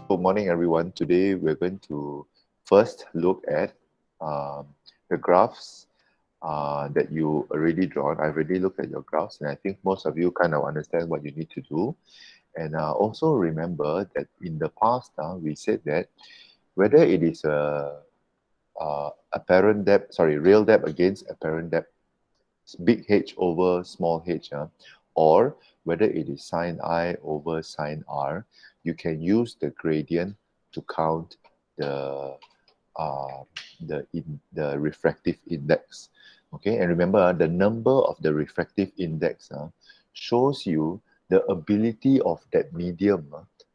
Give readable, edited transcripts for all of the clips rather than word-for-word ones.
Good morning, everyone. Today we're going to first look at the graphs that you already drawn. I've already looked at your graphs, and I think most of you kind of understand what you need to do. And also remember that in the past, we said that whether it is a apparent depth, sorry, real depth against apparent depth, big H over small h, or whether it is sine I over sine R, you can use the gradient to count the the refractive index. Okay, and remember the number of the refractive index shows you the ability of that medium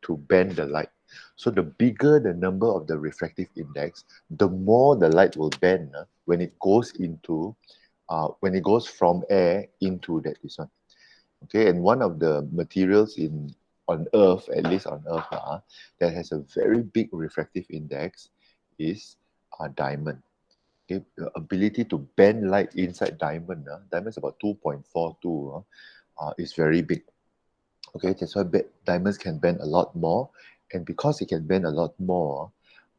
to bend the light. So the bigger the number of the refractive index, the more the light will bend when it goes into when it goes from air into this one. Okay, and one of the materials on Earth, at least on Earth, that has a very big refractive index is a diamond. Okay, the ability to bend light inside diamond, diamond is about 2.42, is very big. Okay, that's why diamonds can bend a lot more, and because it can bend a lot more,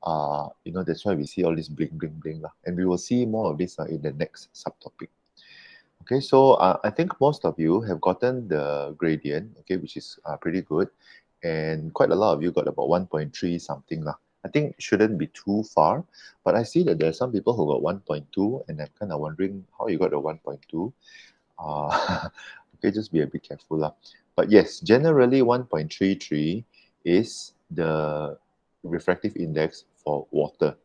that's why we see all this bling bling bling, and we will see more of this in the next subtopic. Okay, so I think most of you have gotten the gradient, okay, which is pretty good, and quite a lot of you got about 1.3 something lah. I think it shouldn't be too far, but I see that there are some people who got 1.2, and I'm kind of wondering how you got a 1.2. Okay, just be a bit careful lah. But yes, generally 1.33 is the refractive index for water.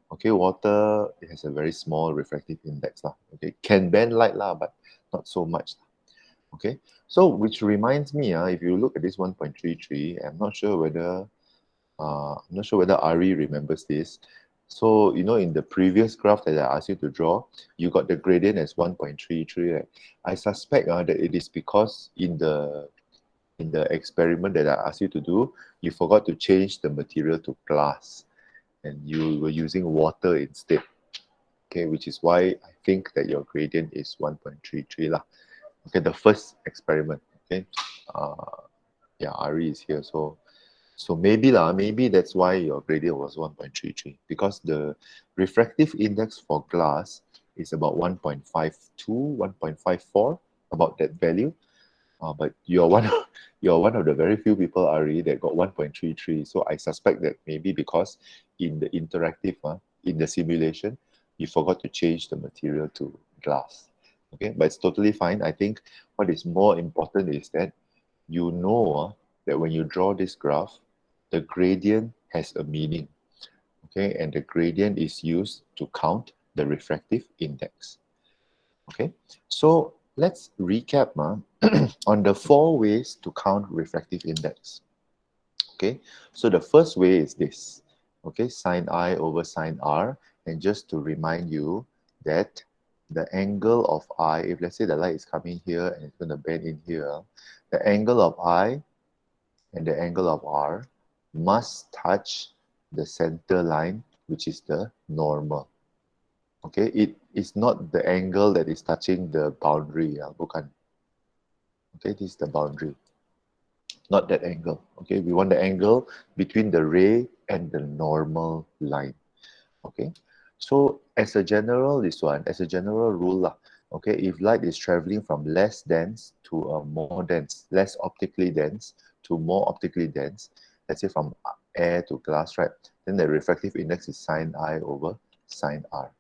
Okay, water, it has a very small refractive index lah. Okay, can bend light lah, but not so much. Okay, so which reminds me, if you look at this 1.33, I'm not sure whether Ari remembers this. So in the previous graph that I asked you to draw, you got the gradient as 1.33. Right? I suspect that it is because in the experiment that I asked you to do, you forgot to change the material to glass, and you were using water instead. Okay, which is why I think that your gradient is 1.33 lah. Okay, the first experiment. Okay, yeah, Ari is here, so maybe that's why your gradient was 1.33, because the refractive index for glass is about 1.52, 1.54, about that value. But you're one of the very few people, Ari, that got 1.33. So I suspect that maybe because in the interactive, in the simulation, you forgot to change the material to glass. Okay, but it's totally fine. I think what is more important is that you know that when you draw this graph, the gradient has a meaning. Okay, and the gradient is used to count the refractive index. Okay, so let's recap on the 4 ways to count refractive index. Okay, so the first way is this. Okay, sine I over sine R. And just to remind you that the angle of I, if let's say the light is coming here and it's going to bend in here, the angle of I and the angle of R must touch the center line, which is the normal. Okay, it is not the angle that is touching the boundary, bukan. Okay, this is the boundary, not that angle. Okay, we want the angle between the ray and the normal line. Okay, so as a general rule, okay, if light is traveling from less dense to a more dense, less optically dense to more optically dense, let's say from air to glass, right, then the refractive index is sine I over sine R.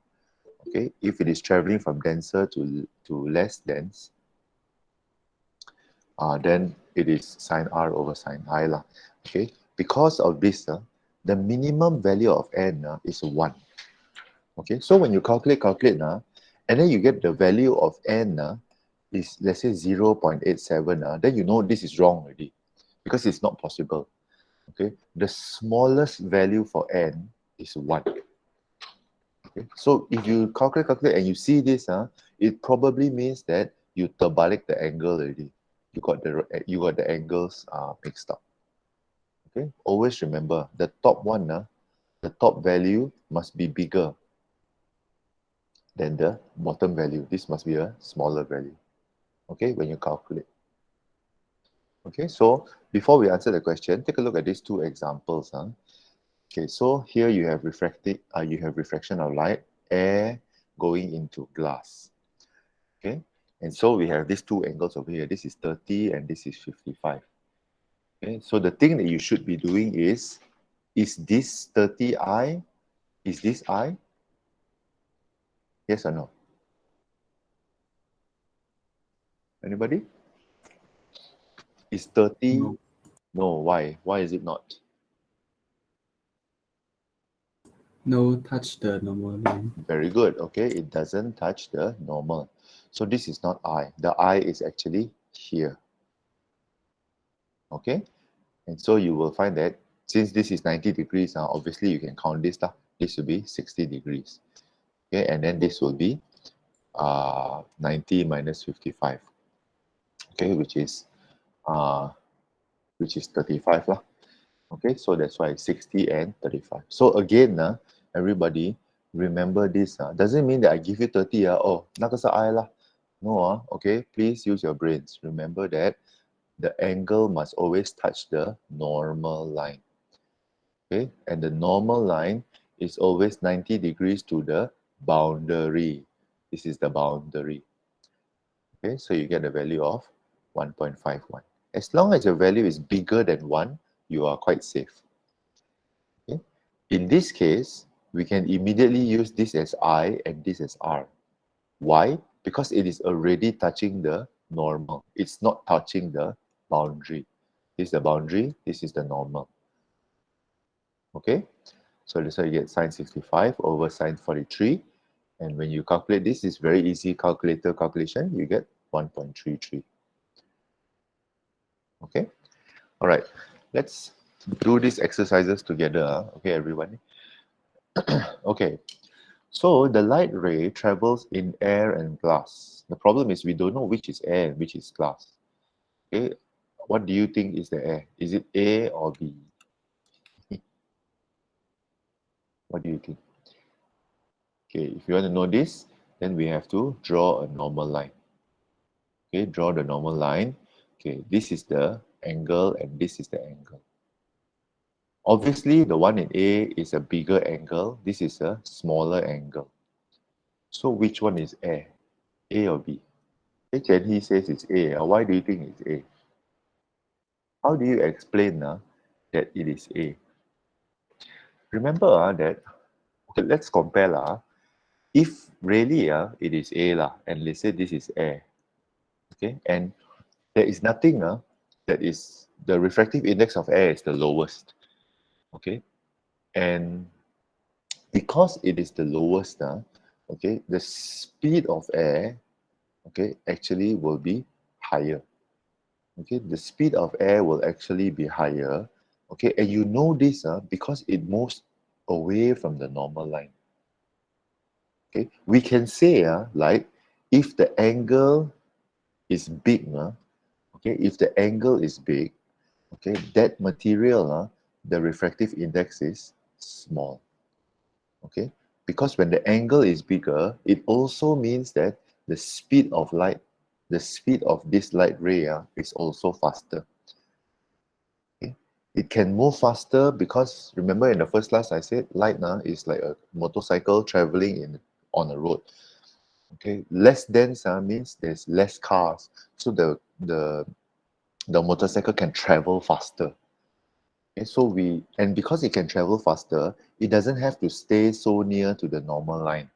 Okay, if it is traveling from denser to less dense, then it is sine R over sine I lah. Okay, because of this, the minimum value of n is 1. Okay, so when you calculate, and then you get the value of n is, let's say, 0.87, then you know this is wrong already, because it's not possible. Okay, the smallest value for n is 1. Okay, so if you calculate and you see this, it probably means that you terbalik the angle already. You got the angles mixed up. Okay, always remember the top one, the top value must be bigger than the bottom value. This must be a smaller value. Okay, when you calculate. Okay, so before we answer the question, take a look at these two examples. Huh? Okay, so here you have refraction of light, air going into glass. Okay, and so we have these two angles over here. This is 30 and this is 55. Okay, so the thing that you should be doing is this 30 I? Is this I? Yes or no? Anybody? Is 30? No, No, why? Why is it not? no touch the normal line. Very good. Okay, it doesn't touch the normal. So this is not I. The I is actually here. Okay, and so you will find that since this is 90 degrees, obviously you can count this. This will be 60 degrees. Okay, and then this will be 90 minus 55. Okay, uh, which is 35 lah. Okay, so that's why 60 and 35. So again, everybody remember this. Doesn't mean that I give you 30. Oh, 那个是 I 啦. No, okay, please use your brains. Remember that the angle must always touch the normal line. Okay, and the normal line is always 90 degrees to the boundary. This is the boundary. Okay, so you get a value of 1.51. As long as your value is bigger than 1, you are quite safe. Okay? In this case, we can immediately use this as I and this as R. Why? Because it is already touching the normal. It's not touching the boundary. This is the boundary, this is the normal. Okay? So that's why you get sine 65 over sine 43. And when you calculate this, it's very easy calculator calculation. You get 1.33. Okay? All right. Let's do these exercises together. Okay, everyone. Okay. So the light ray travels in air and glass. The problem is we don't know which is air and which is glass. Okay. What do you think is the air? Is it A or B? What do you think? Okay, if you want to know this, then we have to draw a normal line. Okay, draw the normal line. Okay, this is the angle and this is the angle. Obviously, the one in A is a bigger angle. This is a smaller angle. So which one is A? A or B? Okay, and he says it's A. Why do you think it's A? How do you explain that it is A? Remember that, okay, let's compare. If really it is A, and let's say this is air, okay, and there is nothing that is, the refractive index of air is the lowest, okay, and because it is the lowest, okay, the speed of air, okay, actually will be higher. Okay, the speed of air will actually be higher. Okay, and you know this because it moves away from the normal line. Okay, we can say like if the angle is big, okay, if the angle is big, okay, that material, the refractive index is small. Okay, because when the angle is bigger, it also means that the speed of light, the speed of this light ray is also faster. Okay? It can move faster because remember in the first class I said light is like a motorcycle traveling on a road. Okay, less dense means there's less cars, so the motorcycle can travel faster. Okay, so and because it can travel faster, it doesn't have to stay so near to the normal line.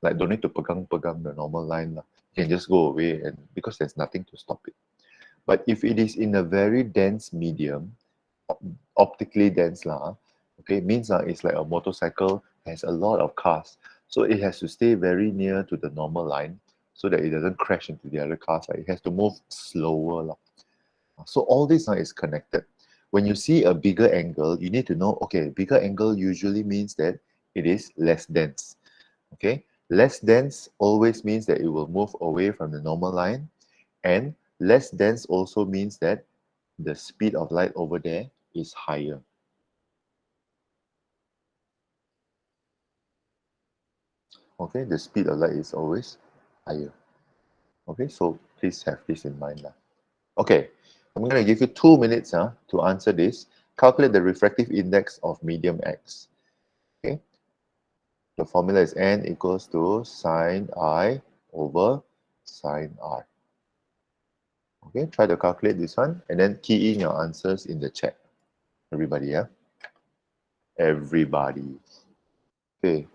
Like don't need to pegang the normal line. You can just go away, and because there's nothing to stop it. But if it is in a very dense medium, optically dense okay, means it's like a motorcycle has a lot of cars. So it has to stay very near to the normal line so that it doesn't crash into the other cars. It has to move slower. So all this is connected. When you see a bigger angle, you need to know, okay, bigger angle usually means that it is less dense. Okay, less dense always means that it will move away from the normal line, and less dense also means that the speed of light over there is higher. Okay, the speed of light is always higher. Okay, so please have this in mind. Okay, I'm going to give you 2 minutes to answer this. Calculate the refractive index of medium X. Okay. The formula is N equals to sine I over sine R. Okay, try to calculate this one and then key in your answers in the chat. Everybody, yeah? Everybody. Okay.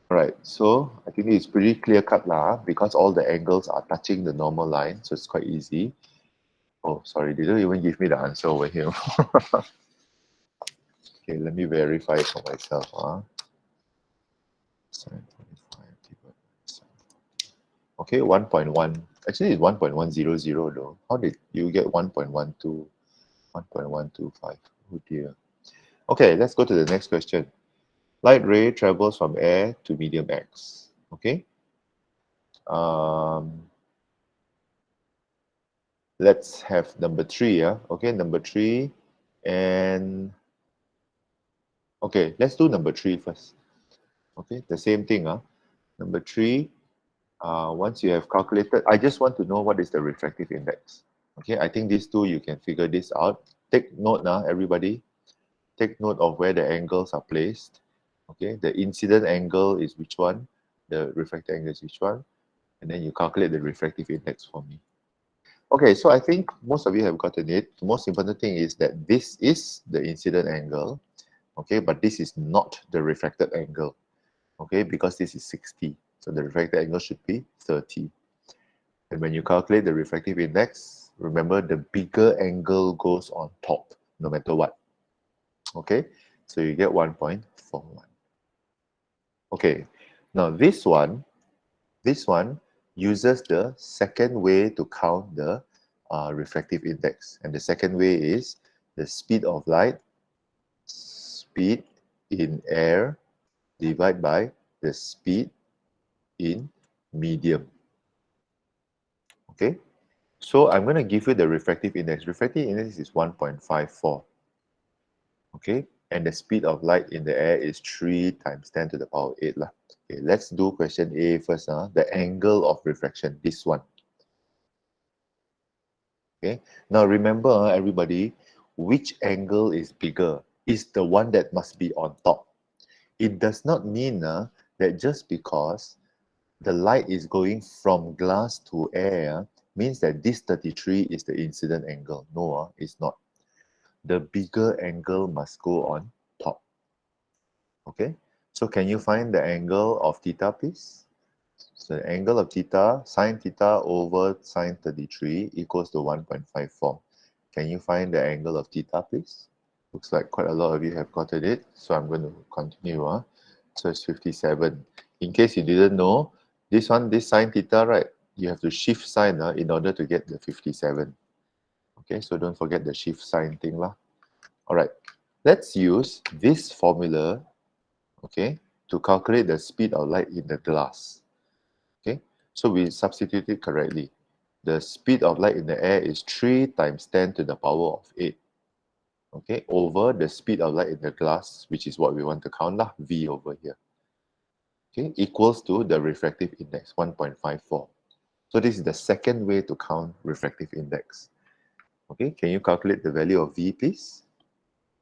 All right, so I think it's pretty clear cut lah, because all the angles are touching the normal line, so it's quite easy. Oh, sorry, they don't even give me the answer over here. Okay, let me verify it for myself. Sine 25 divided by sine. Okay, 1.1. Actually, it's 1.100 though. How did you get 1.12, 1.125? Oh dear. Okay, let's go to the next question. Light ray travels from air to medium X. Okay. Let's have number 3. Okay, number 3. And okay, let's do number 3 first. Okay, the same thing. Number 3, once you have calculated, I just want to know what is the refractive index. Okay, I think these two, you can figure this out. Take note now, everybody. Take note of where the angles are placed. Okay, the incident angle is which one? The refractive angle is which one? And then you calculate the refractive index for me. Okay, so I think most of you have gotten it. The most important thing is that this is the incident angle, okay, but this is not the refracted angle, okay, because this is 60. So the refracted angle should be 30. And when you calculate the refractive index, remember the bigger angle goes on top, no matter what. Okay, so you get 1.41. Okay, now this one uses the second way to count the refractive index. And the second way is the speed of light, speed in air, divided by the speed in medium. Okay, so I'm going to give you the refractive index. Refractive index is 1.54. Okay, and the speed of light in the air is 3 times 10 to the power 8 lah. Okay, let's do question A first. The angle of refraction, this one. Okay, now remember everybody, which angle is bigger is the one that must be on top. It does not mean that just because the light is going from glass to air means that this 33 is the incident angle. No, it's not. The bigger angle must go on top. Okay, so can you find the angle of theta, please? So the angle of theta, sine theta over sine 33 equals to 1.54. Can you find the angle of theta, please? Looks like quite a lot of you have gotten it, so I'm going to continue. So it's 57. In case you didn't know, this one, this sine theta, right? You have to shift sign in order to get the 57. Okay, so don't forget the shift sign thing lah. All right, let's use this formula, okay, to calculate the speed of light in the glass. Okay, so we substitute it correctly. The speed of light in the air is 3 times 10 to the power of 8. Okay, over the speed of light in the glass, which is what we want to count lah, V over here. Okay, equals to the refractive index, 1.54. So this is the second way to count refractive index. Okay, can you calculate the value of V, please?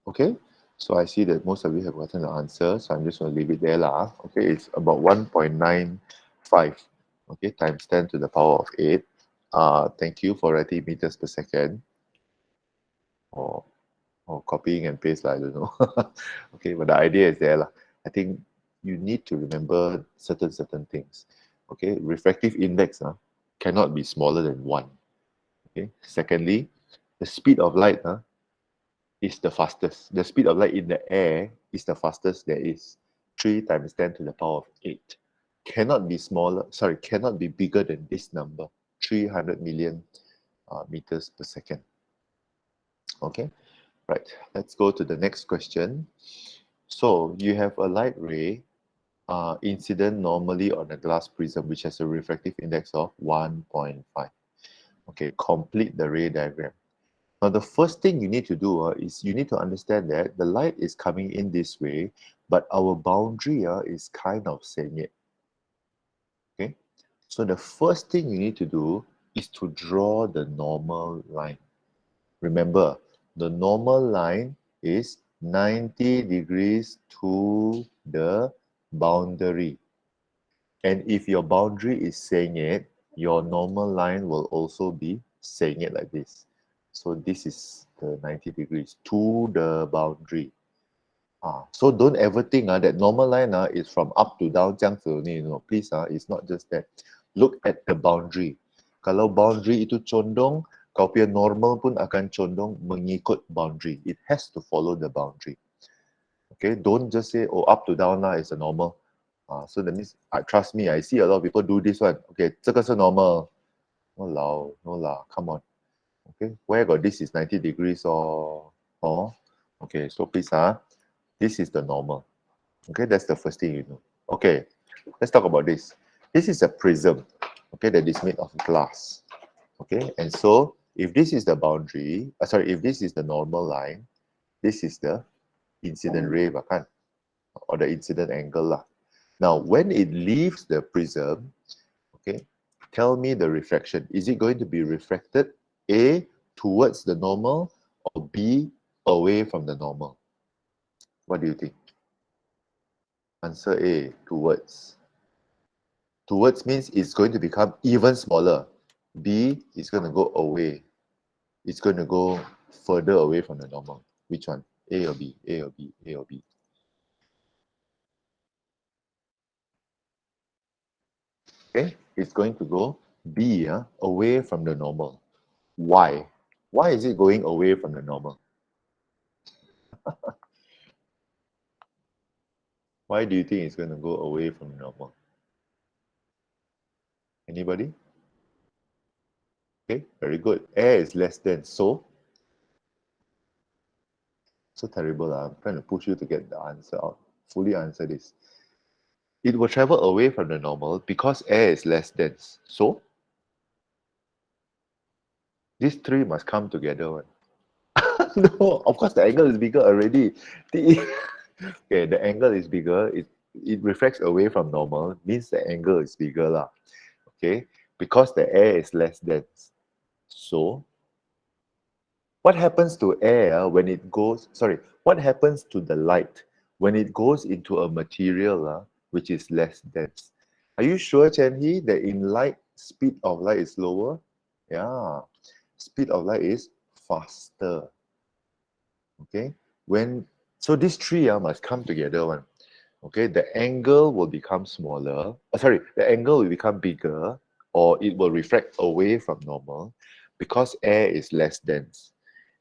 Okay, so I see that most of you have gotten the answer, so I'm just going to leave it there lah. Okay, it's about 1.95. Okay, times 10 to the power of 8. Thank you for writing meters per second. Or copying and paste, I don't know. Okay, but the idea is there. I think you need to remember certain things. Okay, refractive index cannot be smaller than 1. Okay, secondly, the speed of light is the fastest. The speed of light in the air is the fastest there is. 3 times 10 to the power of 8. Cannot be smaller, sorry, cannot be bigger than this number, 300 million meters per second. Okay, right, let's go to the next question. So you have a light ray incident normally on a glass prism which has a refractive index of 1.5. Okay, complete the ray diagram. Now the first thing you need to do is you need to understand that the light is coming in this way, but our boundary is kind of sengit. Okay, so the first thing you need to do is to draw the normal line. Remember, the normal line is 90 degrees to the boundary. And if your boundary is saying it, your normal line will also be saying it like this. So this is the 90 degrees to the boundary. So don't ever think that normal line is from up to down 这样子 only, please, it's not just that. Look at the boundary. Kalau boundary itu condong, kau punya normal pun akan condong mengikut boundary. It has to follow the boundary. Okay, don't just say, oh, up to down is a normal. So that means, trust me, I see a lot of people do this one. Okay, 这个是 normal. No lah, come on. Okay, where got this is 90 degrees or okay, so please, this is the normal. Okay, that's the first thing you know. Okay, let's talk about this. This is a prism, okay, that is made of glass. Okay, and so if this is the boundary, if this is the normal line, this is the incident ray, bahkan, or the incident angle lah. Now, when it leaves the prism, okay, tell me the refraction. Is it going to be refracted A, towards the normal, or B, away from the normal? What do you think? Answer A, towards. Towards means it's going to become even smaller. B is going to go away. It's going to go further away from the normal. Which one? A or B? A or B? A or B? Okay, it's going to go B, away from the normal. Why? Why is it going away from the normal? Why do you think it's going to go away from the normal? Anybody? Okay, very good. Air is less dense, so terrible. I'm trying to push you to get the answer out. Fully answer this. It will travel away from the normal because air is less dense. So these three must come together. No, of course the angle is bigger already. Okay, the angle is bigger. It refracts away from normal, means the angle is bigger lah. Okay, because the air is less dense. So what happens to air when it goes, what happens to the light when it goes into a material which is less dense? Are you sure, Chen He, that in light, speed of light is lower? Yeah, speed of light is faster. Okay, so these three must come together one. Okay, the angle will become smaller. The angle will become bigger, or it will refract away from normal because air is less dense.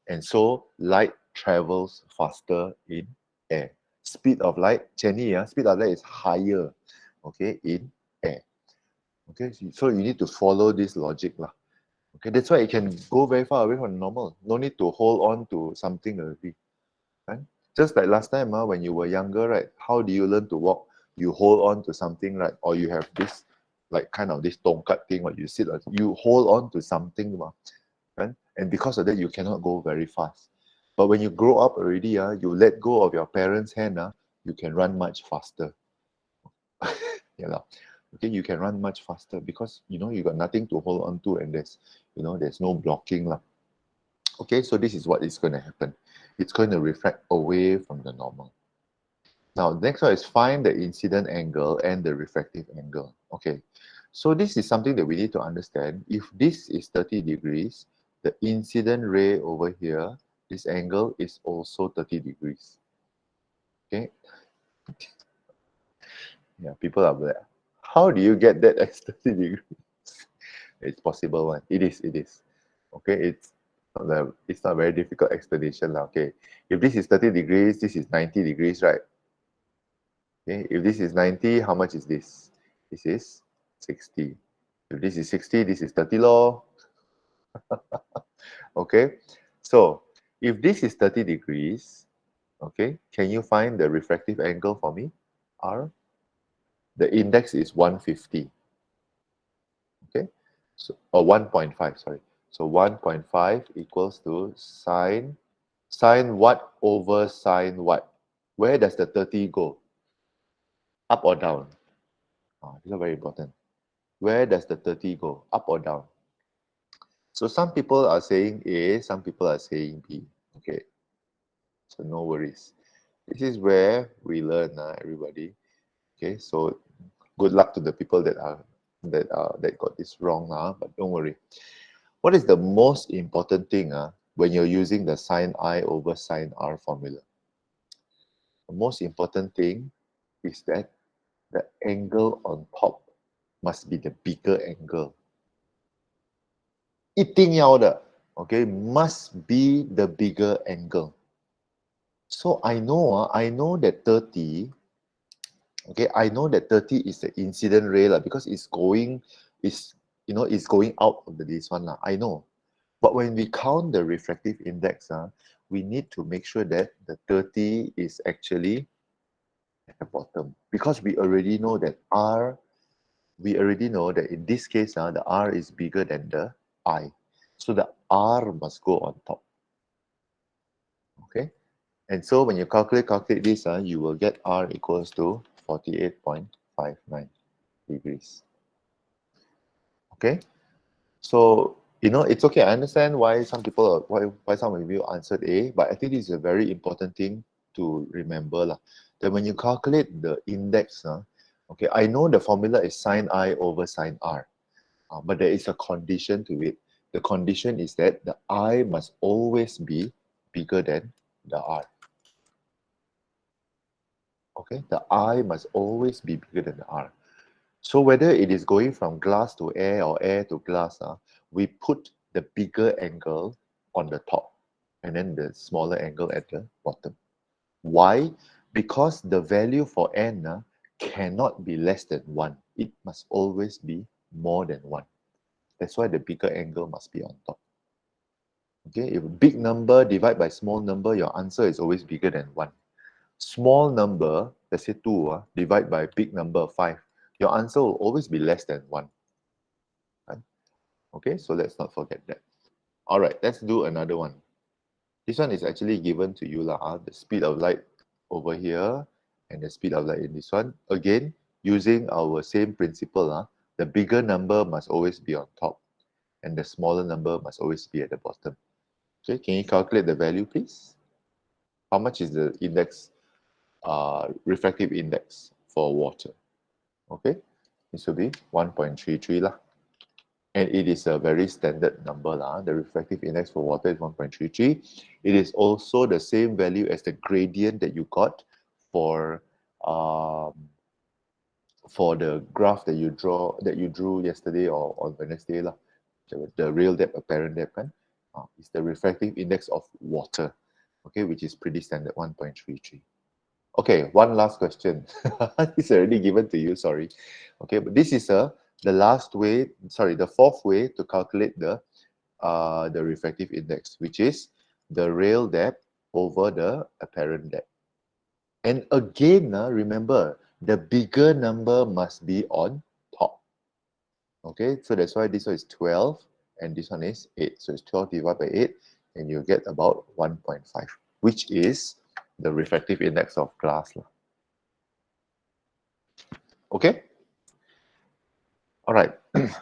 And so light travels faster in air. Speed of light, Jenny, speed of light is higher, okay, in air. Okay, so you need to follow this logic lah. Okay, that's why it can go very far away from normal. No need to hold on to something already. Right? Just like last time, when you were younger, right? How do you learn to walk? You hold on to something, right? Or you have this, like kind of this tongkat thing, what you sit, you hold on to something, right? And because of that, you cannot go very fast. But when you grow up already, you let go of your parents' hand, you can run much faster. Yeah, okay, you can run much faster because you got nothing to hold on to, and there's no blocking lah. Okay, so this is what is going to happen. It's going to refract away from the normal. Now, next one is find the incident angle and the refractive angle. Okay, so this is something that we need to understand. If this is 30 degrees, the incident ray over here, this angle is also 30 degrees. Okay. Yeah, people are like, how do you get that as 30 degrees? It's possible one. It is. Okay, it's not a very difficult explanation. Okay, if this is 30 degrees, this is 90 degrees, right? Okay, if this is 90, how much is this? This is 60. If this is 60, this is 30 law. Okay, so if this is 30 degrees, okay, can you find the refractive angle for me? R. The index is 150. Okay, so 1.5, sorry. So 1.5 equals to sine what over sine what? Where does the 30 go? Up or down? This is very important. Where does the 30 go? Up or down? So some people are saying A, some people are saying B. Okay, so no worries. This is where we learn, everybody. Okay, so good luck to the people that got this wrong, but don't worry. What is the most important thing when you're using the sine I over sine R formula? The most important thing is that the angle on top must be the bigger angle. 一定要的, okay, must be the bigger angle. So I know that 30, okay, I know that 30 is the incident ray because it's going out of this one. I know. But when we count the refractive index, we need to make sure that the 30 is actually at the bottom because we already know that in this case, the R is bigger than the I. So the R must go on top. Okay? And so when you calculate this, you will get R equals to 48.59 degrees. Okay? So, it's okay. I understand why some people, why some of you answered A, but I think this is a very important thing to remember. That when you calculate the index, okay, I know the formula is sine I over sine R, but there is a condition to it. The condition is that the I must always be bigger than the R. Okay, the I must always be bigger than the R. So whether it is going from glass to air or air to glass, we put the bigger angle on the top and then the smaller angle at the bottom. Why? Because the value for n cannot be less than 1. It must always be more than 1. That's why the bigger angle must be on top. Okay, if big number divide by small number, your answer is always bigger than 1. Small number, let's say 2, divide by big number 5, your answer will always be less than 1. Right? Okay, so let's not forget that. All right, let's do another one. This one is actually given to you, the speed of light over here and the speed of light in this one. Again, using our same principle, the bigger number must always be on top and the smaller number must always be at the bottom. Okay, can you calculate the value, please? How much is the index, refractive index for water? Okay, this will be 1.33 lah. And it is a very standard number. The refractive index for water is 1.33. It is also the same value as the gradient that you got for the graph that you drew yesterday or on Wednesday. The real depth, apparent depth, is the refractive index of water, okay, which is pretty standard, 1.33. Okay, one last question. It's already given to you, sorry. Okay, but this is the fourth way to calculate the refractive index, which is the real depth over the apparent depth. And again, remember, the bigger number must be on top. Okay, so that's why this one is 12 and this one is 8. So it's 12 divided by 8 and you get about 1.5, which is the refractive index of glass. Okay? All right.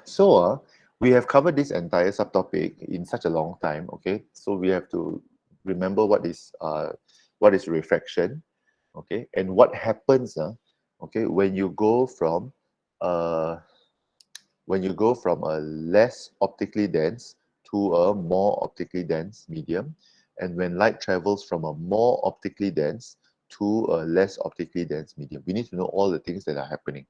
So we have covered this entire subtopic in such a long time. Okay, so we have to remember what is refraction. Okay, and what happens. Okay, when you go from a less optically dense to a more optically dense medium, and when light travels from a more optically dense to a less optically dense medium, we need to know all the things that are happening.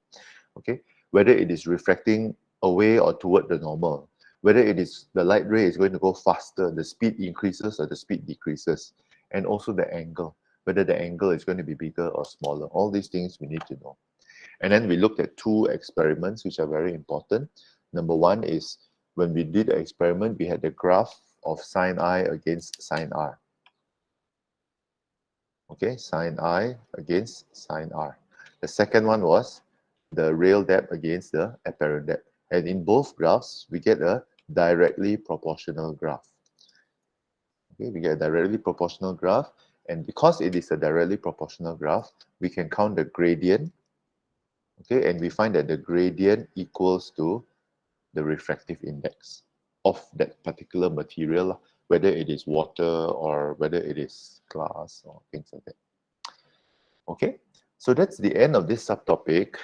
Okay, whether it is refracting away or toward the normal, whether it is the light ray is going to go faster, the speed increases or the speed decreases, and also the angle, whether the angle is going to be bigger or smaller. All these things we need to know. And then we looked at 2 experiments which are very important. Number 1 is when we did the experiment, we had the graph of sine I against sine R. Okay, sine I against sine R. The second one was the real depth against the apparent depth. And in both graphs, we get a directly proportional graph. Okay, we get a directly proportional graph. And because it is a directly proportional graph, we can count the gradient. Okay, and we find that the gradient equals to the refractive index. of that particular material, whether it is water or whether it is glass or things like that. Okay, so that's the end of this subtopic.